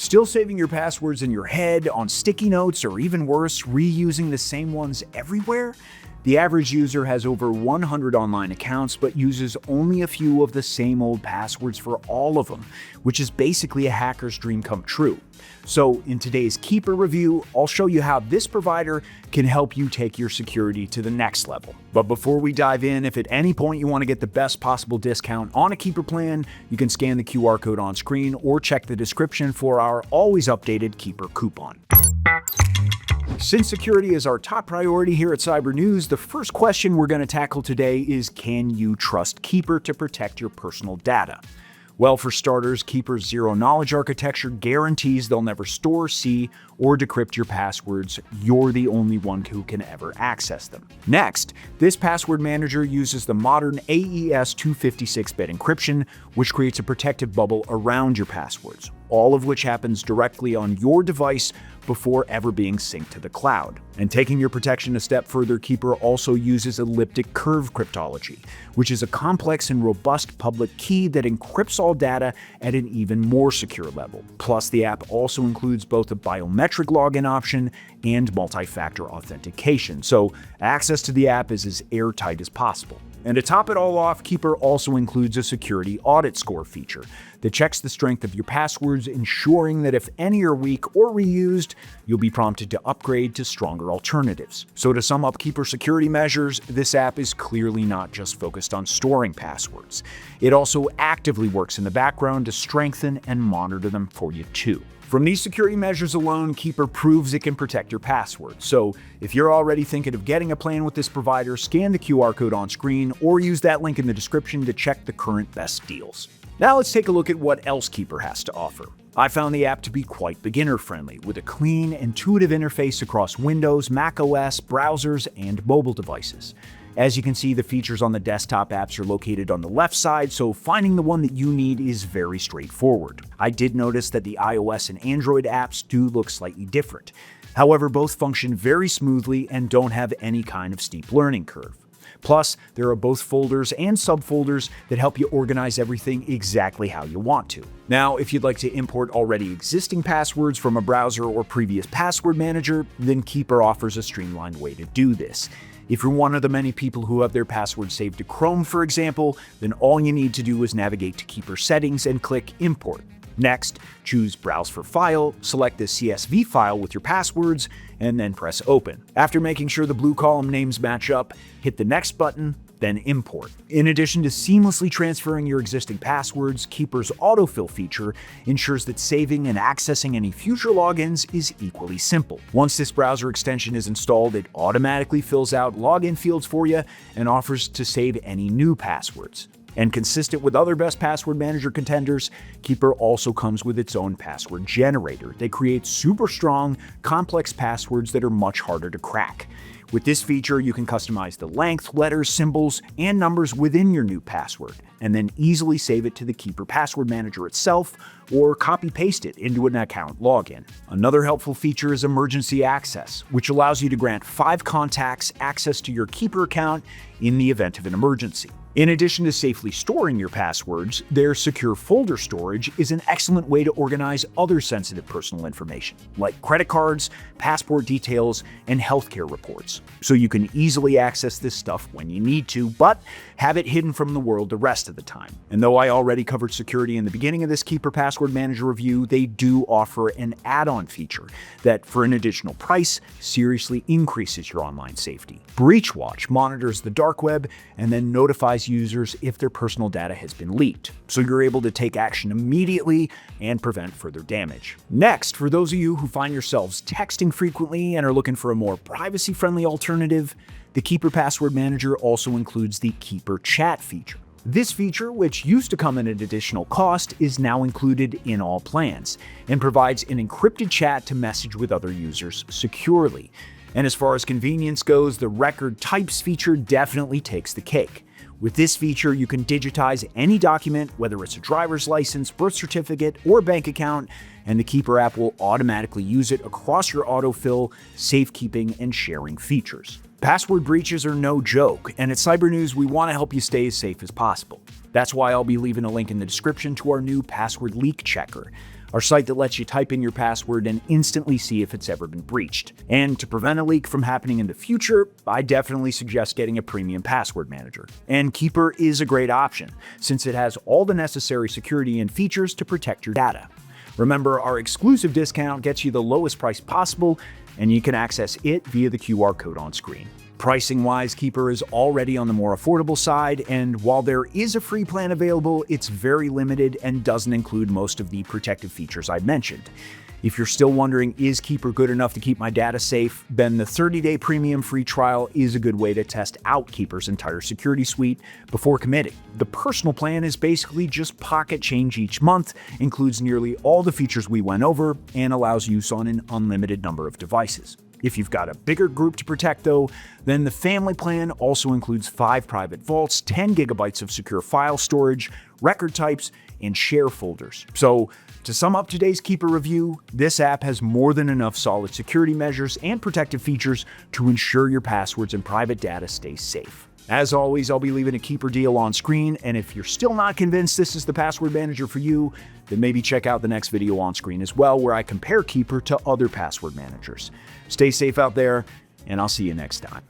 Still saving your passwords in your head, on sticky notes, or even worse, reusing the same ones everywhere? The average user has over 100 online accounts but uses only a few of the same old passwords for all of them, which is basically a hacker's dream come true. So in today's Keeper review, I'll show you how this provider can help you take your security to the next level. But before we dive in, if at any point you want to get the best possible discount on a Keeper plan, you can scan the QR code on screen or check the description for our always updated Keeper coupon. Since security is our top priority here at Cybernews, the first question we're going to tackle today is, can you trust Keeper to protect your personal data? Well, for starters, Keeper's zero-knowledge architecture guarantees they'll never store, see, or decrypt your passwords. You're the only one who can ever access them. Next, this password manager uses the modern AES 256-bit encryption, which creates a protective bubble around your passwords, all of which happens directly on your device before ever being synced to the cloud. And taking your protection a step further, Keeper also uses elliptic curve cryptology, which is a complex and robust public key that encrypts all data at an even more secure level. Plus, the app also includes both a biometric login option and multi-factor authentication, so access to the app is as airtight as possible. And to top it all off, Keeper also includes a security audit score feature that checks the strength of your passwords, ensuring that if any are weak or reused, you'll be prompted to upgrade to stronger alternatives. So to sum up Keeper security measures, this app is clearly not just focused on storing passwords. It also actively works in the background to strengthen and monitor them for you too. From these security measures alone, Keeper proves it can protect your passwords. So if you're already thinking of getting a plan with this provider, scan the QR code on screen or use that link in the description to check the current best deals. Now let's take a look at what else Keeper has to offer. I found the app to be quite beginner-friendly, with a clean, intuitive interface across Windows, macOS, browsers, and mobile devices. As you can see, the features on the desktop apps are located on the left side, so finding the one that you need is very straightforward. I did notice that the iOS and Android apps do look slightly different. However, both function very smoothly and don't have any kind of steep learning curve. Plus, there are both folders and subfolders that help you organize everything exactly how you want to. Now, if you'd like to import already existing passwords from a browser or previous password manager, then Keeper offers a streamlined way to do this. If you're one of the many people who have their password saved to Chrome, for example, then all you need to do is navigate to Keeper settings and click Import. Next, choose Browse for File, select the CSV file with your passwords, and then press Open. After making sure the blue column names match up, hit the Next button, then Import. In addition to seamlessly transferring your existing passwords, Keeper's Autofill feature ensures that saving and accessing any future logins is equally simple. Once this browser extension is installed, it automatically fills out login fields for you and offers to save any new passwords. And consistent with other best password manager contenders, Keeper also comes with its own password generator that creates super strong, complex passwords that are much harder to crack. With this feature, you can customize the length, letters, symbols, and numbers within your new password, and then easily save it to the Keeper password manager itself or copy-paste it into an account login. Another helpful feature is emergency access, which allows you to grant 5 contacts access to your Keeper account in the event of an emergency. In addition to safely storing your passwords, their secure folder storage is an excellent way to organize other sensitive personal information, like credit cards, passport details, and healthcare reports. So you can easily access this stuff when you need to, but have it hidden from the world the rest of the time. And though I already covered security in the beginning of this Keeper Password Manager review, they do offer an add-on feature that, for an additional price, seriously increases your online safety. Breach Watch monitors the dark web and then notifies users if their personal data has been leaked, so you're able to take action immediately and prevent further damage. Next, for those of you who find yourselves texting frequently and are looking for a more privacy-friendly alternative, the Keeper Password Manager also includes the Keeper Chat feature. This feature, which used to come at an additional cost, is now included in all plans and provides an encrypted chat to message with other users securely. And as far as convenience goes, the Record Types feature definitely takes the cake. With this feature, you can digitize any document, whether it's a driver's license, birth certificate, or bank account, and the Keeper app will automatically use it across your autofill, safekeeping, and sharing features. Password breaches are no joke, and at Cybernews, we want to help you stay as safe as possible. That's why I'll be leaving a link in the description to our new password leak checker. our site that lets you type in your password and instantly see if it's ever been breached. And to prevent a leak from happening in the future, I definitely suggest getting a premium password manager. And Keeper is a great option, since it has all the necessary security and features to protect your data. Remember, our exclusive discount gets you the lowest price possible, and you can access it via the QR code on screen. Pricing-wise, Keeper is already on the more affordable side, and while there is a free plan available, it's very limited and doesn't include most of the protective features I mentioned. If you're still wondering, is Keeper good enough to keep my data safe, then the 30-day premium free trial is a good way to test out Keeper's entire security suite before committing. The personal plan is basically just pocket change each month, includes nearly all the features we went over, and allows use on an unlimited number of devices. If you've got a bigger group to protect, though, then the family plan also includes 5 private vaults, 10 gigabytes of secure file storage, record types, and share folders. So, to sum up today's Keeper review, this app has more than enough solid security measures and protective features to ensure your passwords and private data stay safe. As always, I'll be leaving a Keeper deal on screen, and if you're still not convinced this is the password manager for you, then maybe check out the next video on screen as well, where I compare Keeper to other password managers. Stay safe out there, and I'll see you next time.